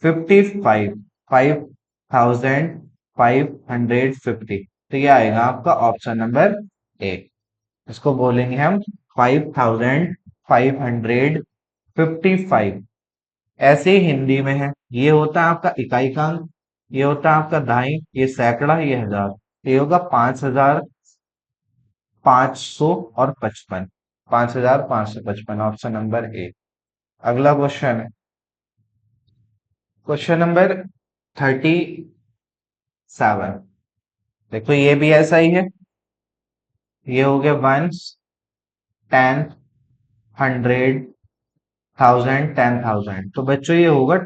[SPEAKER 1] 55, 5550, तो ये आएगा आपका ऑप्शन नंबर ए। इसको बोलेंगे हम 5555। ऐसे ही हिंदी में है, ये होता है आपका इकाई का अंक, ये होता है आपका दहाई, ये सैकड़ा, ये हजार, तो ये होगा 5555। 5555, ऑप्शन नंबर ए। अगला क्वेश्चन है, क्वेश्चन नंबर 37। देखो ये भी ऐसा ही है, ये हो गया वंस, टेन, हंड्रेड, थाउजेंड, 10,000। तो बच्चों ये होगा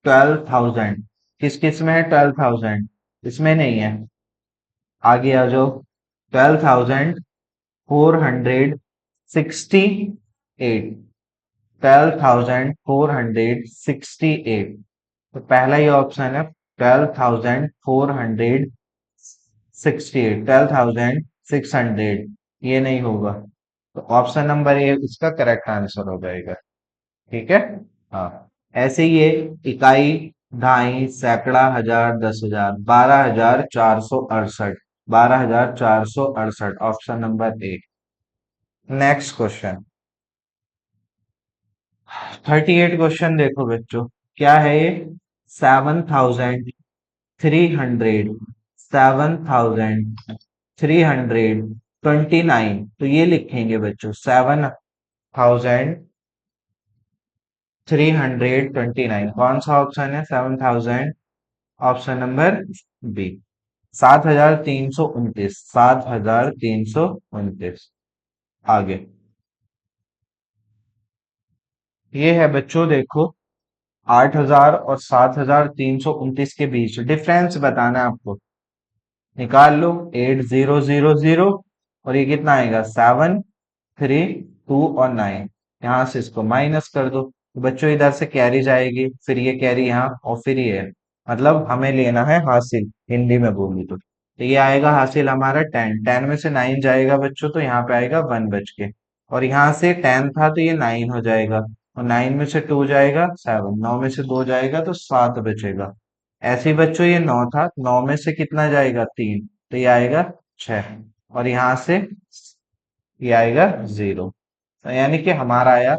[SPEAKER 1] 12,000। किस किस में है 12,000? इसमें नहीं है, आगे आ जाओ। 12,468, 12,468। तो पहला ही ऑप्शन है 12,468, 12,600, ये नहीं होगा। तो ऑप्शन नंबर ए इसका करेक्ट आंसर हो जाएगा। ठीक है। हाँ, ऐसे ही ये इकाई, ढाई, सैकड़ा, हजार, 10,000, 12,468, 12,468, option number A. Next question, 38 question देखो बच्चों, क्या है ये, 7,300, 7,329, तो ये लिखेंगे बच्चों 7,329। कौन सा ऑप्शन है 7,000? Option number B, 7,329, 7,329। आगे ये है बच्चों देखो, 8,000 और 7,329 के बीच डिफरेंस बताना है आपको। निकाल लो, 8,000, और ये कितना आएगा, 7,329 और 9। यहां से इसको माइनस कर दो, तो बच्चों इधर से कैरी जाएगी, फिर ये कैरी यहाँ, और फिर ये, मतलब हमें लेना है हासिल, हिंदी में बोलूँ तो ये आएगा हासिल हमारा 10। 10 में से 9 जाएगा बच्चों, तो यहाँ पे आएगा 1 बच के, और यहाँ से 10 था तो ये 9 हो जाएगा, और 9 में से 2 जाएगा 7, 9 में से 2 जाएगा तो 7 बचेगा। ऐसे ही बच्चों ये 9 था, 9 में से कितना जाएगा 3, तो ये आएगा 6, और यहाँ से ये आएगा 0। तो यानी कि हमारा आया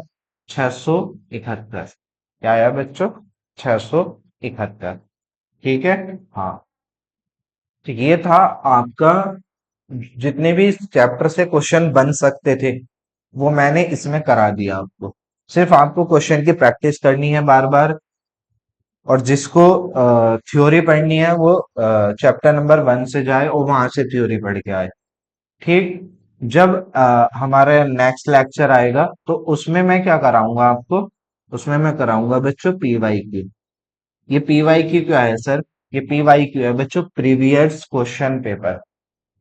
[SPEAKER 1] 671। क्या आया बच्चों, 671। ठीक है। हाँ, तो ये था आपका, जितने भी चैप्टर से क्वेश्चन बन सकते थे वो मैंने इसमें करा दिया आपको। सिर्फ आपको क्वेश्चन की प्रैक्टिस करनी है बार बार, और जिसको थ्योरी पढ़नी है वो चैप्टर नंबर 1 से जाए और वहां से थ्योरी पढ़ के आए। ठीक। जब हमारा नेक्स्ट लेक्चर आएगा तो उसमें मैं क्या कराऊंगा आपको, उसमें मैं कराऊंगा बच्चों पीवाई क्यू। ये पीवाई क्यू क्या है सर? ये पीवाई क्यू है बच्चों, प्रीवियस क्वेश्चन पेपर।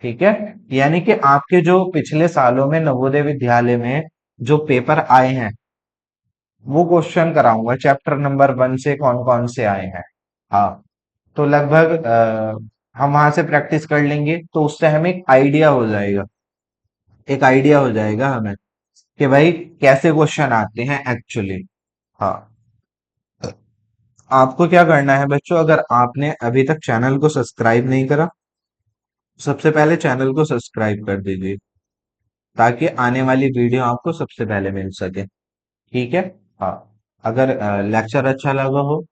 [SPEAKER 1] ठीक है। यानी कि आपके जो पिछले सालों में नवोदय विद्यालय में जो पेपर आए हैं वो क्वेश्चन कराऊंगा, चैप्टर नंबर 1 से कौन कौन से आए हैं। हाँ, तो लगभग हम वहां से प्रैक्टिस कर लेंगे तो उससे हमें एक आइडिया हो जाएगा, एक आइडिया हो जाएगा हमें कि भाई कैसे क्वेश्चन आते हैं एक्चुअली। हाँ, आपको क्या करना है बच्चों, अगर आपने अभी तक चैनल को सब्सक्राइब नहीं करा, सबसे पहले चैनल को सब्सक्राइब कर दीजिए, ताकि आने वाली वीडियो आपको सबसे पहले मिल सके। ठीक है। हाँ, अगर लेक्चर अच्छा लगा हो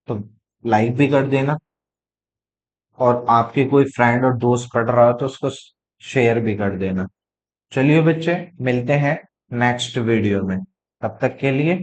[SPEAKER 1] तो लाइक भी कर देना, और आपके कोई फ्रेंड और दोस्त पढ़ रहा हो तो उसको शेयर भी कर देना। चलिए बच्चे, मिलते हैं नेक्स्ट वीडियो में, तब तक के लिए